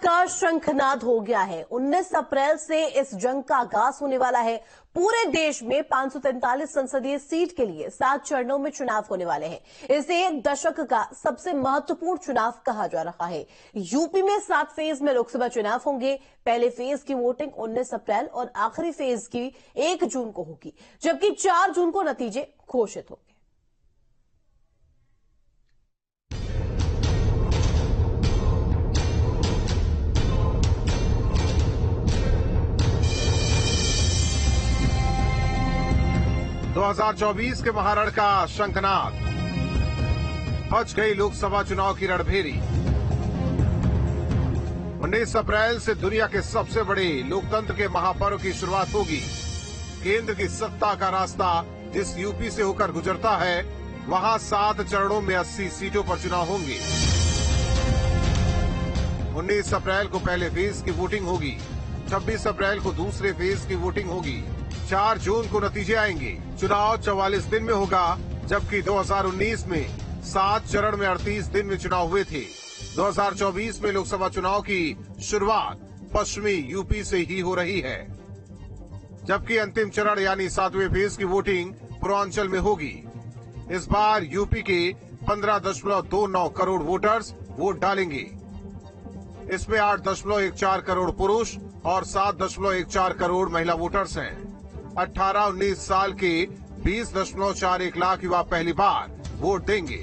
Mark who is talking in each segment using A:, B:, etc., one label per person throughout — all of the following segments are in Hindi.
A: का शंखनाद हो गया है। 19 अप्रैल से इस जंग का आगाज होने वाला है। पूरे देश में 543 संसदीय सीट के लिए 7 चरणों में चुनाव होने वाले हैं। इसे एक दशक का सबसे महत्वपूर्ण चुनाव कहा जा रहा है। यूपी में 7 फेज में लोकसभा चुनाव होंगे। पहले फेज की वोटिंग 19 अप्रैल और आखिरी फेज की 1 जून को होगी, जबकि 4 जून को नतीजे घोषित होंगे।
B: दो 2024 के महारण का शंखनाद, बच गई लोकसभा चुनाव की रणभेरी। 19 अप्रैल से दुनिया के सबसे बड़े लोकतंत्र के महापर्व की शुरुआत होगी। केंद्र की सत्ता का रास्ता जिस यूपी से होकर गुजरता है, वहां 7 चरणों में 80 सीटों पर चुनाव होंगे। 19 अप्रैल को पहले फेज की वोटिंग होगी, 26 अप्रैल को दूसरे फेज की वोटिंग होगी, 4 जून को नतीजे आएंगे। चुनाव 44 दिन में होगा, जबकि 2019 में 7 चरण में 38 दिन में चुनाव हुए थे। 2024 में लोकसभा चुनाव की शुरुआत पश्चिमी यूपी से ही हो रही है, जबकि अंतिम चरण यानी 7वें फेज की वोटिंग पूर्वांचल में होगी। इस बार यूपी के 15.29 करोड़ वोटर्स वोट डालेंगे। इसमें 8.14 करोड़ पुरुष और 7.14 करोड़ महिला वोटर्स हैं। 18-19 साल के 20.41 लाख युवा पहली बार वोट देंगे।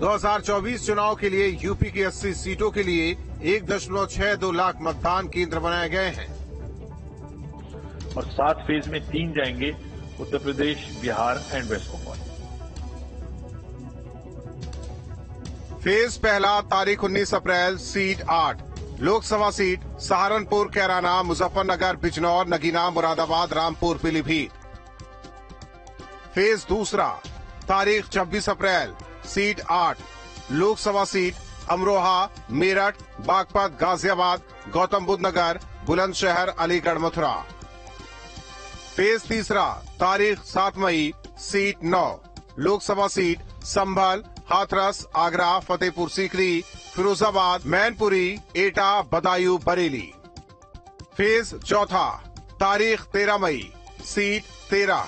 B: 2024 चुनाव के लिए यूपी की 80 सीटों के लिए 1.62 लाख मतदान केंद्र बनाए गए हैं
C: और 7 फेज में 3 जाएंगे, Uttar Pradesh, Bihar and west Bengal.
B: Phase पहला तारीख 19 April, seat 8 Lok Sabha seat Saharanpur, Kairana, Muzaffarnagar, Bijnor, Nagina, Moradabad, Rampur, Pilibhit. Phase दूसरा तारीख 26 April, seat 8 Lok Sabha seat Amroha, Meerut, Baghpat, Ghaziabad, Gautam Buddh Nagar, Bulandshahr, Aligarh, Mathura. Phase तीसरा तारीख 7 मई, seat 9 Lok Sabha seat Sambhal, Hathras, Agra, Fatehpur Sikri, Firozabad, Mainpuri, Etah, Budaun, Bareilly. Phase चौथा तारीख 13 मई, seat 13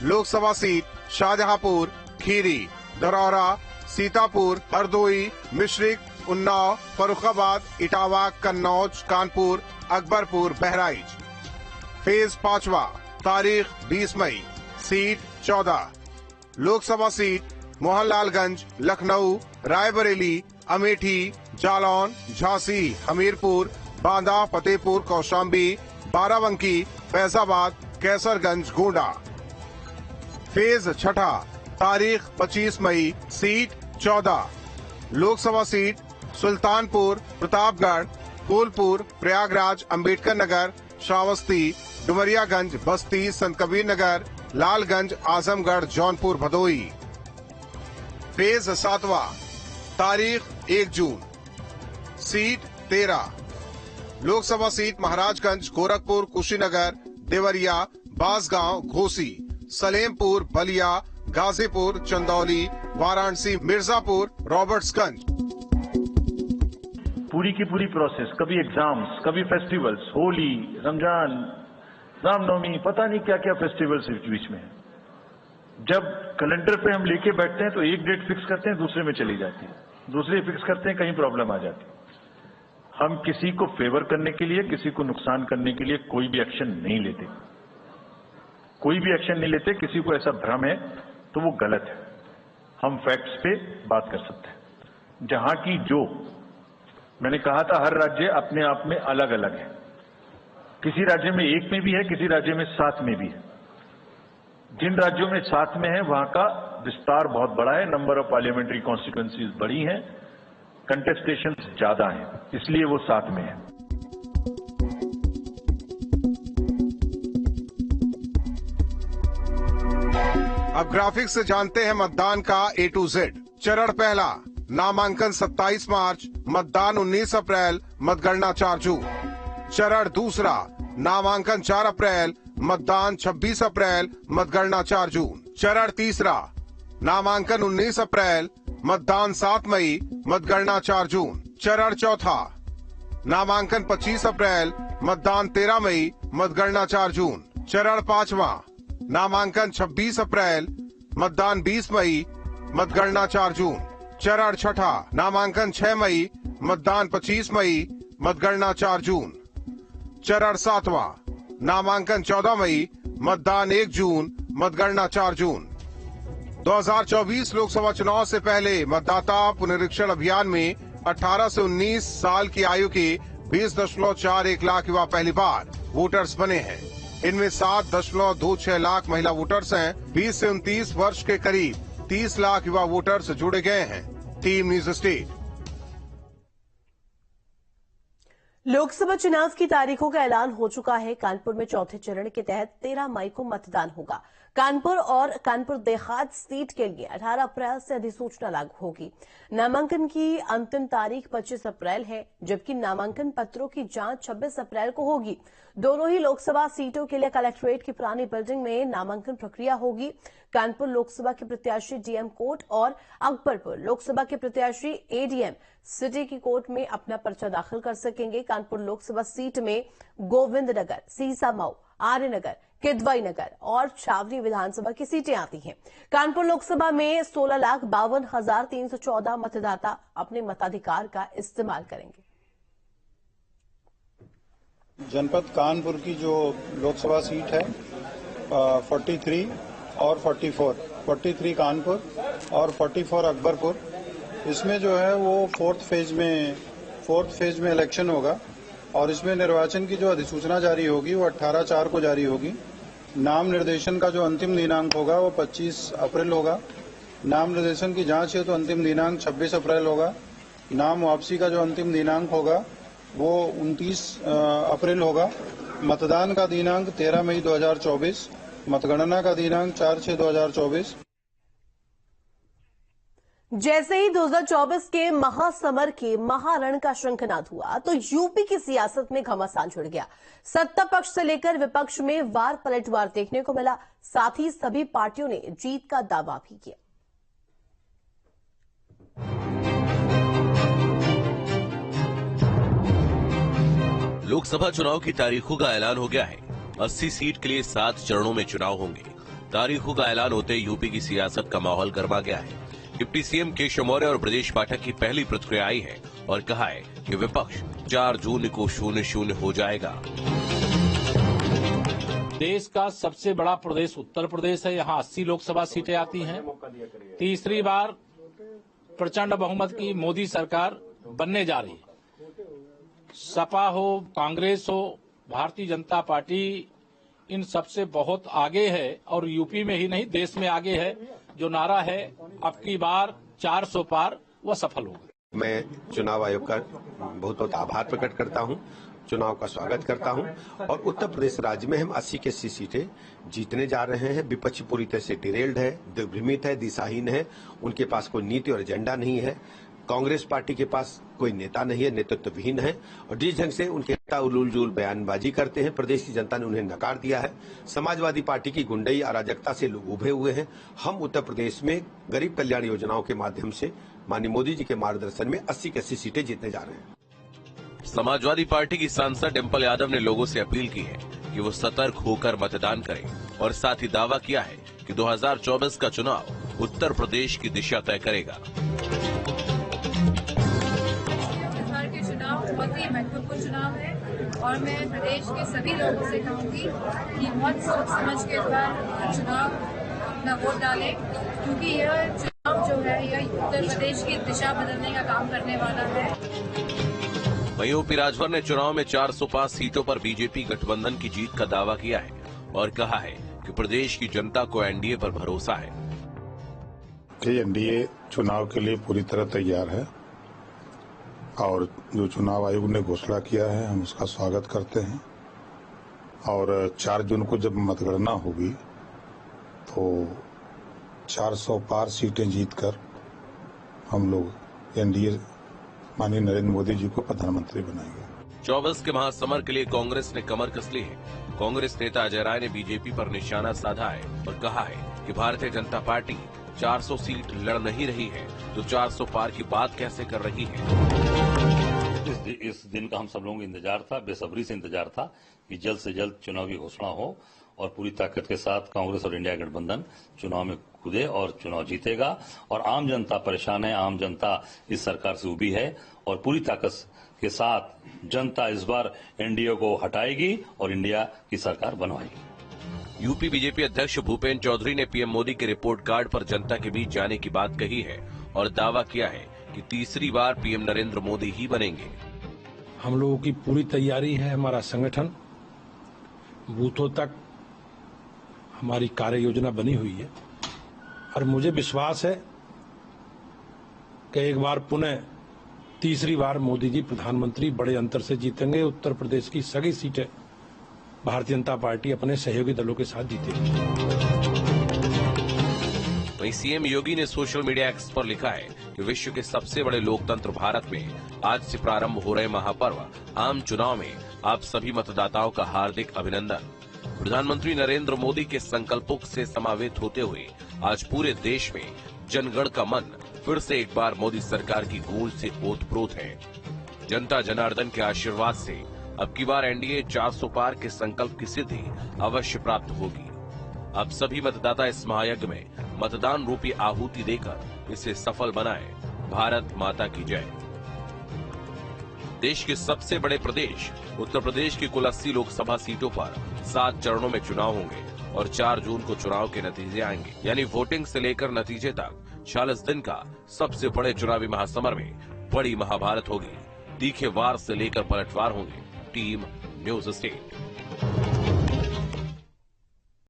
B: Lok Sabha seat Shahjahanpur, Kheri, Dhaurahra, Sitapur, Hardoi, Misrikh, Unnao, Farrukhabad, Etawah, Kannauj, Kanpur, Akbarpur, Bahraich. Phase पांचवा तारीख 20 मई, seat 14 Lok Sabha seat Mohanlalganj, Lucknow, Raebareli, Amethi, Jalaun, Jhansi, Hamirpur, Banda, Fatehpur, Kaushambi, Barabanki, Faizabad, Kaiserganj, Gonda. Phase छठा तारीख 25 मई, seat 14 Lok Sabha seat Sultanpur, Pratapgarh, Phulpur, Prayagraj, Ambedkar Nagar, Shravasti, Domariyaganj, Basti, Sant Kabir Nagar, Lalganj, Azamgarh, Jaunpur, Bhadohi. Phase सातवां तारीख 1 जून, सीट 13 लोकसभा सीट महाराजगंज, गोरखपुर, कुशीनगर, देवरिया, बांसगांव, घोसी, सलेमपुर, बलिया, गाजीपुर, चंदौली, वाराणसी, मिर्जापुर, रॉबर्ट्सगंज।
C: पूरी की पूरी प्रोसेस, कभी एग्जाम्स, कभी फेस्टिवल्स, होली, रमजान, रामनवमी, पता नहीं क्या क्या फेस्टिवल्स इस बीच में। जब कैलेंडर पे हम लेके बैठते हैं तो एक डेट फिक्स करते हैं, दूसरे में चली जाती है, दूसरे फिक्स करते हैं, कहीं प्रॉब्लम आ जाती है। हम किसी को फेवर करने के लिए, किसी को नुकसान करने के लिए कोई भी एक्शन नहीं लेते, कोई भी एक्शन नहीं लेते। किसी को ऐसा भ्रम है तो वो गलत है। हम फैक्ट्स पे बात कर सकते हैं। जहां की जो मैंने कहा था, हर राज्य अपने आप में अलग अलग है। किसी राज्य में 1 में भी है, किसी राज्य में 7 में भी है। जिन राज्यों में 7 में है वहां का विस्तार बहुत बड़ा है, नंबर ऑफ पार्लियामेंट्री कॉन्स्टिट्यूएंसीज बड़ी हैं, कंटेस्टेशन ज्यादा है, इसलिए वो 7 में है।
B: अब ग्राफिक्स से जानते हैं मतदान का A to Z। चरण पहला नामांकन 27 मार्च, मतदान 19 अप्रैल, मतगणना 4 जून। चरण दूसरा नामांकन 4 अप्रैल, मतदान 26 अप्रैल, मतगणना 4 जून। चरण तीसरा नामांकन 19 अप्रैल, मतदान 7 मई, मतगणना 4 जून। चरण चौथा नामांकन 25 अप्रैल, मतदान 13 मई, मतगणना 4 जून। चरण 5वां, नामांकन 26 अप्रैल, मतदान 20 मई, मतगणना 4 जून। चरण 6ठा, नामांकन 6 मई, मतदान 25 मई, मतगणना 4 जून। चरण 7वां, नामांकन 14 मई, मतदान 1 जून, मतगणना 4 जून। 2024 लोकसभा चुनाव से पहले मतदाता पुनरीक्षण अभियान में 18 से 19 साल की आयु के 20.41 लाख युवा पहली बार वोटर्स बने हैं। इनमें 7.26 लाख महिला वोटर्स हैं। 20 से 29 वर्ष के करीब 30 लाख युवा वोटर्स जुड़े गए हैं। Team news state.
A: लोकसभा चुनाव की तारीखों का ऐलान हो चुका है। कानपुर में चौथे चरण के तहत 13 मई को मतदान होगा। कानपुर और कानपुर देहात सीट के लिए 18 अप्रैल से अधिसूचना लागू होगी। नामांकन की अंतिम तारीख 25 अप्रैल है, जबकि नामांकन पत्रों की जांच 26 अप्रैल को होगी। दोनों ही लोकसभा सीटों के लिए कलेक्ट्रेट की पुरानी बिल्डिंग में नामांकन प्रक्रिया होगी। कानपुर लोकसभा के प्रत्याशी डीएम कोर्ट और अकबरपुर लोकसभा के प्रत्याशी एडीएम सिटी की कोर्ट में अपना पर्चा दाखिल कर सकेंगे। कानपुर लोकसभा सीट में गोविंदनगर, सीसामऊ, आर्यनगर, किदवई नगर और छावनी विधानसभा की सीटें आती हैं। कानपुर लोकसभा में 16,52,314 मतदाता अपने मताधिकार का इस्तेमाल करेंगे।
D: जनपद कानपुर की जो लोकसभा सीट है 43 और 44 कानपुर और 44 अकबरपुर, इसमें जो है वो फोर्थ फेज में इलेक्शन होगा और इसमें निर्वाचन की जो अधिसूचना जारी होगी वो 18/4 को जारी होगी। नाम निर्देशन का जो अंतिम दिनांक होगा वो 25 अप्रैल होगा। नाम निर्देशन की जांच है तो अंतिम दिनांक 26 अप्रैल होगा। नाम वापसी का जो अंतिम दिनांक होगा वो 29 अप्रैल होगा। मतदान का दिनांक 13 मई 2024, मतगणना का दिनांक 4/6/2024।
A: जैसे ही 2024 के महासमर के महारण का शंखनाद हुआ तो यूपी की सियासत में घमासान छिड़ गया। सत्ता पक्ष से लेकर विपक्ष में वार पलटवार देखने को मिला। साथ ही सभी पार्टियों ने जीत का दावा भी किया।
E: लोकसभा चुनाव की तारीखों का ऐलान हो गया है। 80 सीट के लिए 7 चरणों में चुनाव होंगे। तारीखों का ऐलान होते यूपी की सियासत का माहौल गर्मा गया है। डिप्टी सीएम केशव मौर्य और ब्रजेश पाठक की पहली प्रतिक्रिया आई है और कहा है कि विपक्ष 4 जून को 0-0 हो जाएगा।
F: देश का सबसे बड़ा प्रदेश उत्तर प्रदेश है। यहाँ 80 लोकसभा सीटें आती हैं। तीसरी बार प्रचंड बहुमत की मोदी सरकार बनने जा रही है। सपा हो, कांग्रेस हो, भारतीय जनता पार्टी इन सबसे बहुत आगे है और यूपी में ही नहीं देश में आगे है। जो नारा है अब की बार 400 पार, वह सफल होगा।
G: मैं चुनाव आयोग का बहुत बहुत आभार प्रकट करता हूं, चुनाव का स्वागत करता हूं और उत्तर प्रदेश राज्य में हम 80 की 80 सीटें जीतने जा रहे हैं। विपक्ष पूरी तरह से डिरेल्ड है, दिग्भ्रमित है, दिशाहीन है। उनके पास कोई नीति और एजेंडा नहीं है। कांग्रेस पार्टी के पास कोई नेता नहीं है, नेतृत्वहीन है और जिस ढंग से उनके नेता उलूल जुल बयानबाजी करते हैं, प्रदेश की जनता ने उन्हें नकार दिया है। समाजवादी पार्टी की गुंडई अराजकता से लोग उभे हुए हैं। हम उत्तर प्रदेश में गरीब कल्याण योजनाओं के माध्यम से माननीय मोदी जी के मार्गदर्शन में 80 की 80 सीटें जीतने जा रहे हैं।
E: समाजवादी पार्टी की सांसद डिंपल यादव ने लोगों से अपील की है कि वो सतर्क होकर मतदान करें और साथ ही दावा किया है कि 2024 का चुनाव उत्तर प्रदेश की दिशा तय करेगा।
H: बहुत ही महत्वपूर्ण चुनाव है और मैं प्रदेश के सभी लोगों से कहूंगी कि बहुत सोच समझ के इस बार चुनाव अपना वोट डालें, क्योंकि यह चुनाव जो है यह उत्तर प्रदेश की दिशा बदलने का काम करने वाला है।
E: वहीं ओपी राजभर ने चुनाव में 405 सीटों पर बीजेपी गठबंधन की जीत का दावा किया है और कहा है कि प्रदेश की जनता को एनडीए पर भरोसा है।
I: एनडीए चुनाव के लिए पूरी तरह तैयार है और जो चुनाव आयोग ने घोषणा किया है हम उसका स्वागत करते हैं और 4 जून को जब मतगणना होगी तो 400 पार सीटें जीतकर हम लोग एनडीए माननीय नरेंद्र मोदी जी को प्रधानमंत्री बनाएंगे।
E: 24 के महासमर के लिए कांग्रेस ने कमर कस ली है। कांग्रेस नेता अजय राय ने बीजेपी पर निशाना साधा है और कहा है कि भारतीय जनता पार्टी 400 सीट लड़ नहीं रही है तो 400 पार की बात कैसे कर रही है।
J: इस दिन का हम सब लोगों को इंतजार था, बेसब्री से इंतजार था कि जल्द से जल्द चुनाव की घोषणा हो और पूरी ताकत के साथ कांग्रेस और इंडिया गठबंधन चुनाव में कूदे और चुनाव जीतेगा। और आम जनता परेशान है, आम जनता इस सरकार से उबी है और पूरी ताकत के साथ जनता इस बार एनडीए को हटाएगी और इंडिया की सरकार बनवाएगी।
E: यूपी बीजेपी अध्यक्ष भूपेन्द्र चौधरी ने पीएम मोदी के रिपोर्ट कार्ड पर जनता के बीच जाने की बात कही है और दावा किया है कि तीसरी बार पीएम नरेंद्र मोदी ही बनेंगे।
K: हम लोगों की पूरी तैयारी है, हमारा संगठन बूथों तक हमारी कार्य योजना बनी हुई है और मुझे विश्वास है कि एक बार पुनः तीसरी बार मोदी जी प्रधानमंत्री बड़े अंतर से जीतेंगे। उत्तर प्रदेश की सभी सीटें भारतीय जनता पार्टी अपने सहयोगी दलों के साथ जीतेगी।
E: वहीं सीएम योगी ने सोशल मीडिया एक्स पर लिखा है कि विश्व के सबसे बड़े लोकतंत्र भारत में आज से प्रारंभ हो रहे महापर्व आम चुनाव में आप सभी मतदाताओं का हार्दिक अभिनंदन। प्रधानमंत्री नरेंद्र मोदी के संकल्पों से समावेत होते हुए आज पूरे देश में जनगण का मन फिर से एक बार मोदी सरकार की गूंज से ओतप्रोत है। जनता जनार्दन के आशीर्वाद से अब की बार एनडीए 400 पार के संकल्प की सिद्धि अवश्य प्राप्त होगी। अब सभी मतदाता इस महायज्ञ में मतदान रूपी आहुति देकर इसे सफल बनाएं। भारत माता की जय। देश के सबसे बड़े प्रदेश उत्तर प्रदेश की कुल 80 लोकसभा सीटों पर 7 चरणों में चुनाव होंगे और 4 जून को चुनाव के नतीजे आएंगे। यानी वोटिंग से लेकर नतीजे तक 40 दिन का सबसे बड़े चुनावी महासमर में बड़ी महाभारत होगी। तीखे वार से लेकर पलटवार होंगे। Team news state.